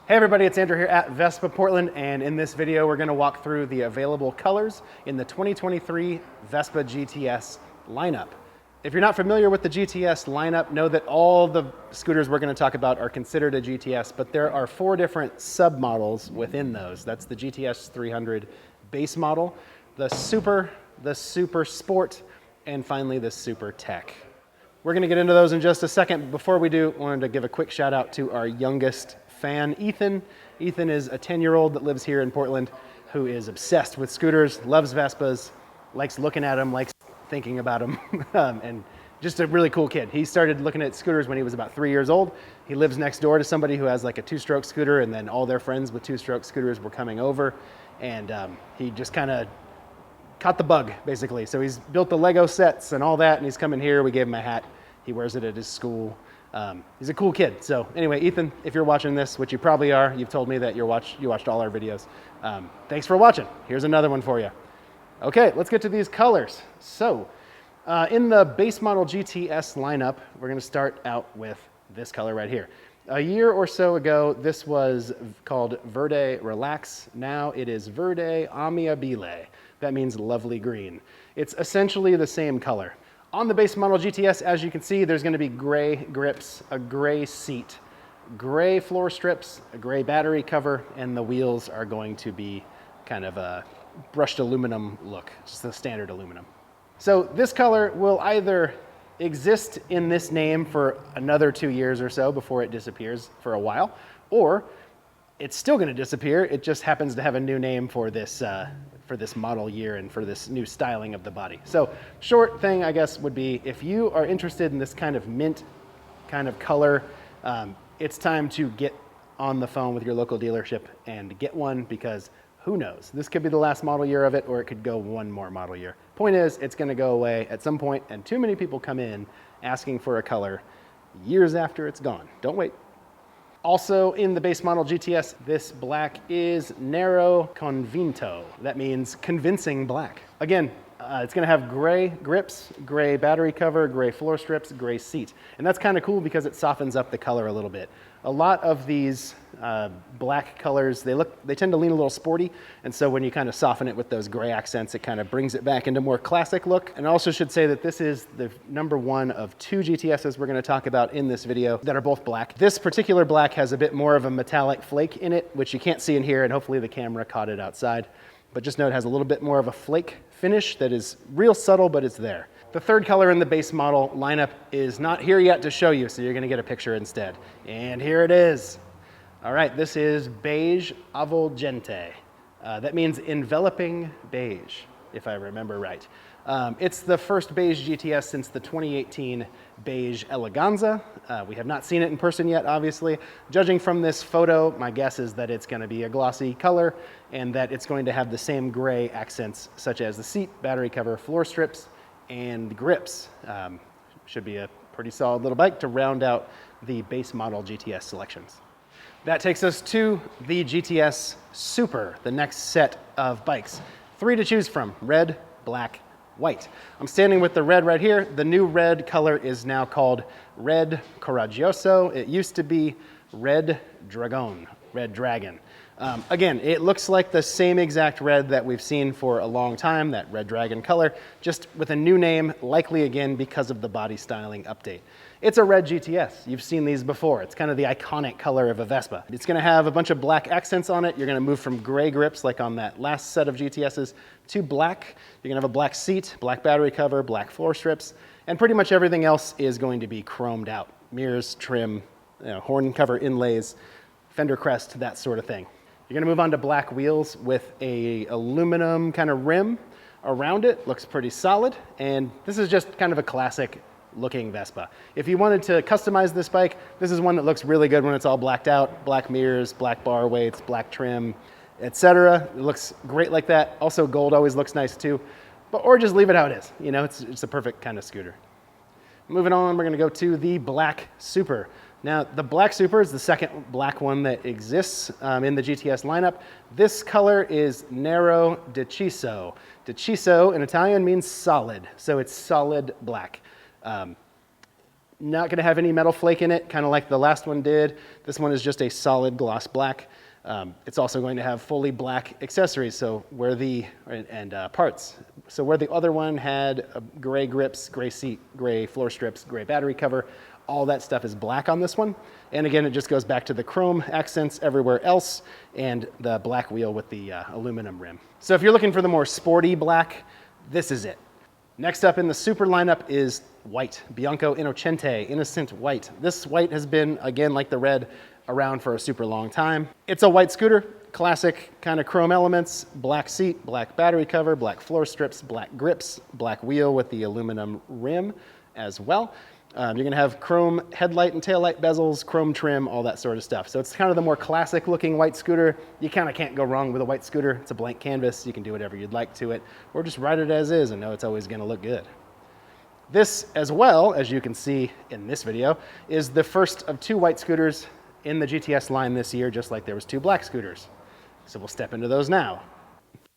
Hey everybody, it's Andrew here at Vespa Portland, and in this video we're going to walk through the available colors in the 2023 Vespa GTS lineup. If you're not familiar with the GTS lineup, know that all the scooters we're going to talk about are considered a GTS, but there are 4 different sub-models within those. That's the GTS 300 base model, the Super Sport, and finally the Super Tech. We're going to get into those in just a second, but before we do, I wanted to give a quick shout out to our youngest fan, Ethan. Ethan is a 10-year-old that lives here in Portland who is obsessed with scooters, loves Vespas, likes looking at them, likes thinking about them, and just a really cool kid. He started looking at scooters when he was about 3 years old. He lives next door to somebody who has like a 2-stroke scooter, and then all their friends with 2-stroke scooters were coming over, and he just kind of caught the bug, basically. So he's built the Lego sets and all that, and he's coming here. We gave him a hat. He wears it at his school. He's a cool kid. So anyway, Ethan, if you're watching this, which you probably are, you've told me that you watched all our videos. Thanks for watching. Here's another one for you. Okay, let's get to these colors. So in the base model GTS lineup, we're going to start out with this color right here. A year or so ago, this was called Verde Relax. Now it is Verde Amabile. That means lovely green. It's essentially the same color. On the base model GTS, as you can see, there's going to be gray grips, a gray seat, gray floor strips, a gray battery cover, and the wheels are going to be kind of a brushed aluminum look, just the standard aluminum. So this color will either exist in this name for another 2 years or so before it disappears for a while, or it's still going to disappear. It just happens to have a new name for this model year and for this new styling of the body. So short thing, I guess, would be if you are interested in this kind of mint kind of color, it's time to get on the phone with your local dealership and get one, because who knows? This could be the last model year of it, or it could go one more model year. Point is, it's going to go away at some point, and too many people come in asking for a color years after it's gone. Don't wait. Also in the base model GTS, this black is Nero Convinto. That means convincing black. Again, it's going to have gray grips, gray battery cover, gray floor strips, gray seat. And that's kind of cool because it softens up the color a little bit. A lot of these black colors, they tend to lean a little sporty, and so when you kind of soften it with those gray accents, it kind of brings it back into more classic look. And I also should say that this is the #1 of 2 GTSs we're going to talk about in this video that are both black. This particular black has a bit more of a metallic flake in it, which you can't see in here, and hopefully the camera caught it outside. But just know it has a little bit more of a flake finish that is real subtle, but it's there. The third color in the base model lineup is not here yet to show you, so you're going to get a picture instead. And here it is. All right, this is Beige Avvolgente. That means enveloping beige, if I remember right. It's the first beige GTS since the 2018 Beige Eleganza. We have not seen it in person yet, obviously. Judging from this photo, my guess is that it's going to be a glossy color and that it's going to have the same gray accents, such as the seat, battery cover, floor strips, and grips. Should be a pretty solid little bike to round out the base model GTS selections. That takes us to the GTS Super, the next set of bikes. 3 to choose from: red, black, white. I'm standing with the red right here. The new red color is now called Red Coraggioso. It used to be Red Dragon, Red Dragon. Again, it looks like the same exact red that we've seen for a long time, that Red Dragon color, just with a new name, likely again because of the body styling update. It's a red GTS. You've seen these before. It's kind of the iconic color of a Vespa. It's going to have a bunch of black accents on it. You're going to move from gray grips, like on that last set of GTSs, to black. You're going to have a black seat, black battery cover, black floor strips, and pretty much everything else is going to be chromed out. Mirrors, trim, horn cover inlays, fender crest, that sort of thing. You're going to move on to black wheels with a aluminum kind of rim around it. Looks pretty solid, and this is just kind of a classic looking Vespa. If you wanted to customize this bike, this is one that looks really good when it's all blacked out. Black mirrors, black bar weights, black trim, etc. It looks great like that. Also, gold always looks nice too. Or just leave it how it is. You know, it's a perfect kind of scooter. Moving on, we're going to go to the Black Super. Now, the Black Super is the second black one that exists in the GTS lineup. This color is Nero Deciso. Deciso in Italian means solid, so it's solid black. Not going to have any metal flake in it, kind of like the last one did. This one is just a solid gloss black. It's also going to have fully black accessories, so where the parts. So where the other one had gray grips, gray seat, gray floor strips, gray battery cover, all that stuff is black on this one. And again, it just goes back to the chrome accents everywhere else and the black wheel with the aluminum rim. So if you're looking for the more sporty black, this is it. Next up in the Super lineup is white, Bianco Innocente, Innocent White. This white has been, again, like the red, around for a super long time. It's a white scooter, classic kind of chrome elements, black seat, black battery cover, black floor strips, black grips, black wheel with the aluminum rim as well. You're gonna have chrome headlight and taillight bezels, chrome trim, all that sort of stuff. So it's kind of the more classic looking white scooter. You kind of can't go wrong with a white scooter. It's a blank canvas. You can do whatever you'd like to it, or just ride it as is and know it's always gonna look good. This, as well, as you can see in this video, is the first of 2 white scooters in the GTS line this year, just like there was 2 black scooters. So we'll step into those now.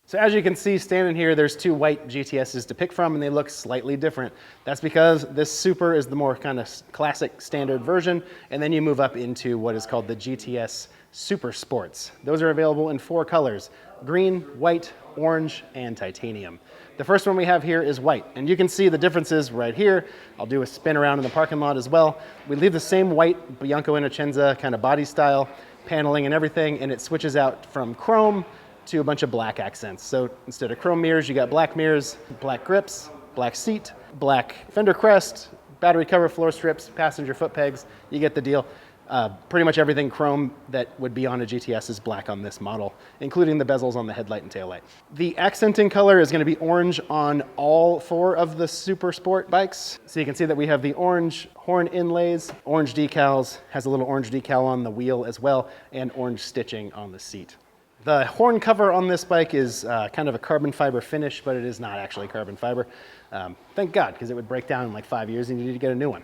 So as you can see, standing here, there's 2 white GTSs to pick from, and they look slightly different. That's because this Super is the more kind of classic standard version, and then you move up into what is called the GTS Super Sports. Those are available in 4 colors: green, white, orange, and titanium. The first one we have here is white, and you can see the differences right here. I'll do a spin around in the parking lot as well. We leave the same white Bianco Innocente kind of body style, paneling and everything, and it switches out from chrome to a bunch of black accents. So instead of chrome mirrors, you got black mirrors, black grips, black seat, black fender crest, battery cover, floor strips, passenger foot pegs. You get the deal. Pretty much everything chrome that would be on a GTS is black on this model, including the bezels on the headlight and taillight. The accenting color is going to be orange on all 4 of the Super Sport bikes. So you can see that we have the orange horn inlays, orange decals, has a little orange decal on the wheel as well, and orange stitching on the seat. The horn cover on this bike is kind of a carbon fiber finish, but it is not actually carbon fiber. Thank God, because it would break down in like 5 years and you need to get a new one.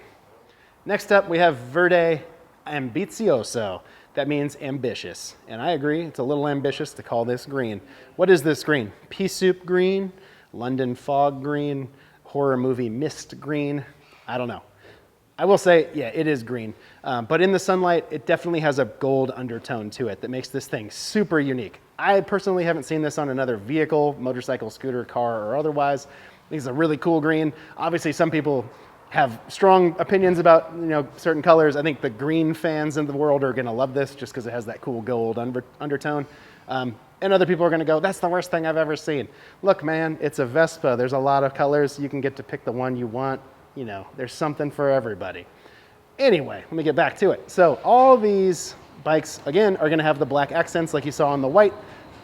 Next up, we have Verde Ambizioso. That means ambitious. And I agree, it's a little ambitious to call this green. What is this green? Pea soup green, London fog green, horror movie mist green? I don't know. I will say, yeah, it is green. But in the sunlight, it definitely has a gold undertone to it that makes this thing super unique. I personally haven't seen this on another vehicle, motorcycle, scooter, car, or otherwise. I think it's a really cool green. Obviously, some people have strong opinions about certain colors. I think the green fans in the world are gonna love this just because it has that cool gold undertone. And other people are gonna go, that's the worst thing I've ever seen. Look, man, it's a Vespa. There's a lot of colors. You can get to pick the one you want. There's something for everybody. Anyway, let me get back to it. So all these bikes, again, are gonna have the black accents like you saw on the white,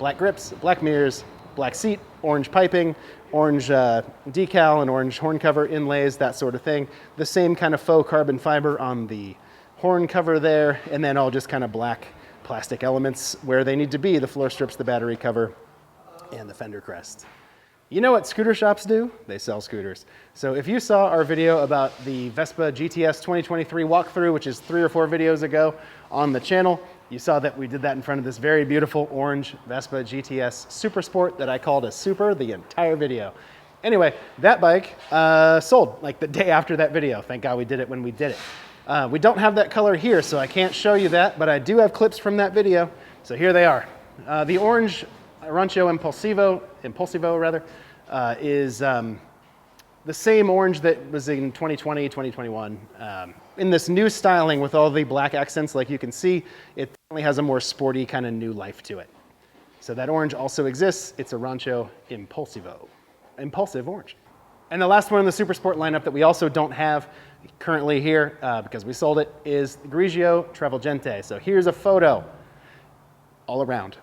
black grips, black mirrors, black seat, orange piping, orange decal and orange horn cover inlays, that sort of thing. The same kind of faux carbon fiber on the horn cover there, and then all just kind of black plastic elements where they need to be, the floor strips, the battery cover, and the fender crest. You know what scooter shops do? They sell scooters. So if you saw our video about the Vespa GTS 2023 walkthrough, which is 3 or 4 videos ago on the channel, you saw that we did that in front of this very beautiful orange Vespa GTS Super Sport that I called a Super the entire video. Anyway, that bike sold like the day after that video. Thank God we did it when we did it. We don't have that color here, so I can't show you that, but I do have clips from that video. So here they are. The orange Rancho Impulsivo is the same orange that was in 2020, 2021. In this new styling with all the black accents, like you can see, it definitely has a more sporty kind of new life to it. So that orange also exists. It's a Rancho Impulsivo, impulsive orange. And the last one in the Super Sport lineup that we also don't have currently here because we sold it is Grigio Travolgente. So here's a photo all around.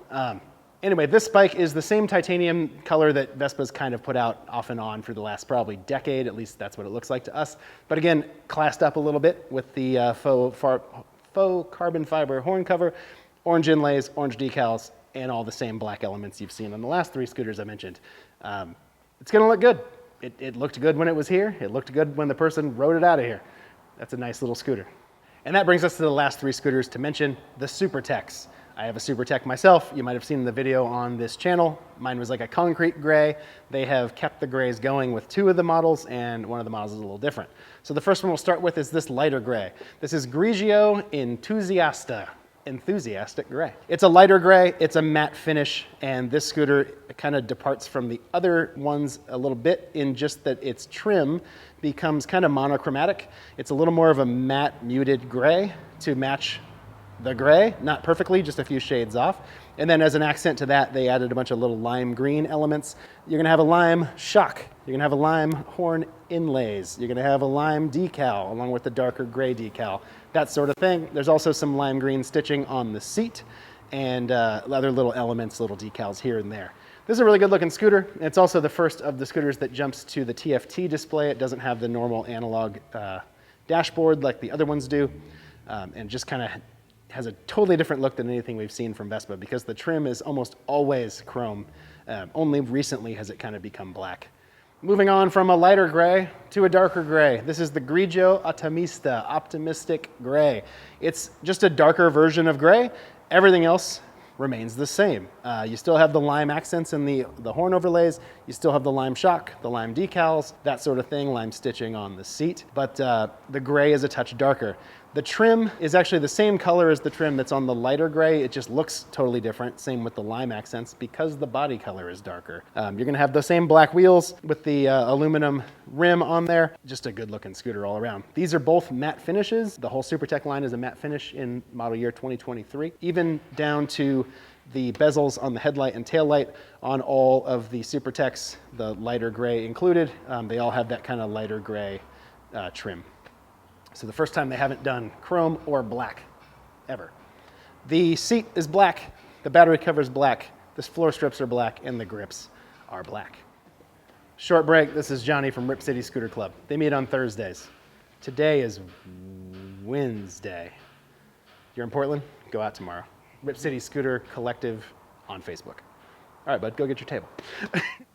Anyway, this bike is the same titanium color that Vespa's kind of put out off and on for the last probably decade. At least that's what it looks like to us. But again, classed up a little bit with the faux carbon fiber horn cover, orange inlays, orange decals, and all the same black elements you've seen on the last 3 scooters I mentioned. It's gonna look good. It looked good when it was here. It looked good when the person rode it out of here. That's a nice little scooter. And that brings us to the last 3 scooters to mention, the Super Tex. I have a SuperTech myself. You might have seen the video on this channel. Mine was like a concrete gray. They have kept the grays going with 2 of the models, and one of the models is a little different. So the first one we'll start with is this lighter gray. This is Grigio Enthusiastic Gray. It's a lighter gray, it's a matte finish, and this scooter kind of departs from the other ones a little bit in just that its trim becomes kind of monochromatic. It's a little more of a matte muted gray to match the gray, not perfectly, just a few shades off. And then as an accent to that, they added a bunch of little lime green elements. You're gonna have a lime shock. You're gonna have a lime horn inlays. You're gonna have a lime decal along with the darker gray decal, that sort of thing. There's also some lime green stitching on the seat and other little elements, little decals here and there. This is a really good looking scooter. It's also the first of the scooters that jumps to the TFT display. It doesn't have the normal analog dashboard like the other ones do, and just kind of has a totally different look than anything we've seen from Vespa because the trim is almost always chrome. Only recently has it kind of become black. Moving on from a lighter gray to a darker gray. This is the Grigio Ottimista, Optimistic Gray. It's just a darker version of gray. Everything else remains the same. You still have the lime accents in the horn overlays. You still have the lime shock, the lime decals, that sort of thing, lime stitching on the seat. But the gray is a touch darker. The trim is actually the same color as the trim that's on the lighter gray. It just looks totally different. Same with the lime accents because the body color is darker. You're gonna have the same black wheels with the aluminum rim on there. Just a good looking scooter all around. These are both matte finishes. The whole SuperTech line is a matte finish in model year 2023, even down to the bezels on the headlight and taillight on all of the SuperTechs, the lighter gray included. They all have that kind of lighter gray trim. So the first time they haven't done chrome or black, ever. The seat is black, the battery cover is black, the floor strips are black, and the grips are black. Short break, this is Johnny from Rip City Scooter Club. They meet on Thursdays. Today is Wednesday. You're in Portland? Go out tomorrow. Rip City Scooter Collective on Facebook. All right, bud, go get your table.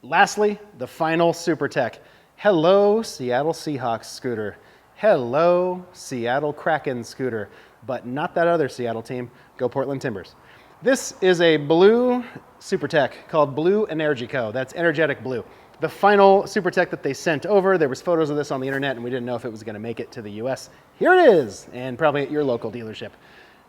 Lastly, the final SuperTech. Hello, Seattle Seahawks scooter. Hello, Seattle Kraken scooter, but not that other Seattle team. Go Portland Timbers. This is a blue SuperTech called Blue Energico. That's energetic blue. The final SuperTech that they sent over, there was photos of this on the internet and we didn't know if it was gonna make it to the US. Here it is, and probably at your local dealership.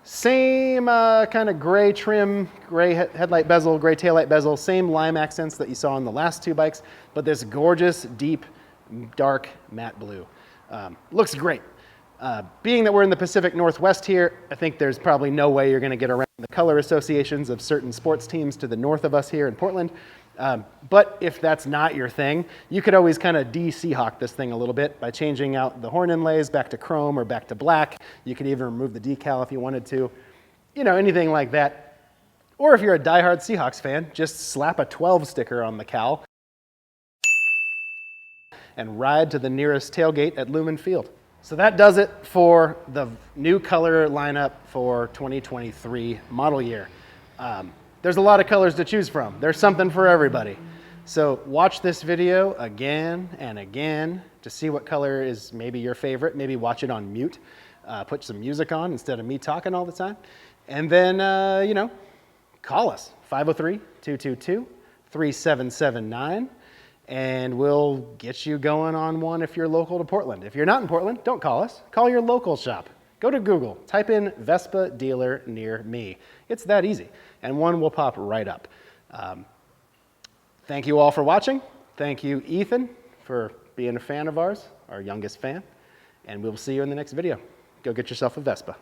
Same kind of gray trim, gray headlight bezel, gray taillight bezel, same lime accents that you saw on the last 2 bikes, but this gorgeous, deep, dark matte blue. Looks great. Being that we're in the Pacific Northwest here, I think there's probably no way you're going to get around the color associations of certain sports teams to the north of us here in Portland. But if that's not your thing, you could always kind of de-Seahawk this thing a little bit by changing out the horn inlays back to chrome or back to black. You could even remove the decal if you wanted to. You know, anything like that. Or if you're a diehard Seahawks fan, just slap a 12 sticker on the cowl and ride to the nearest tailgate at Lumen Field. So that does it for the new color lineup for 2023 model year. There's a lot of colors to choose from. There's something for everybody. So watch this video again and again to see what color is maybe your favorite. Maybe watch it on mute. Put some music on instead of me talking all the time. And then, you know, call us, 503-222-3779. And we'll get you going on one if you're local to Portland. If you're not in Portland, don't call us. Call your local shop. Go to Google, type in Vespa dealer near me. It's that easy, and one will pop right up. Thank you all for watching. Thank you, Ethan, for being a fan of ours, our youngest fan. And we'll see you in the next video. Go get yourself a Vespa.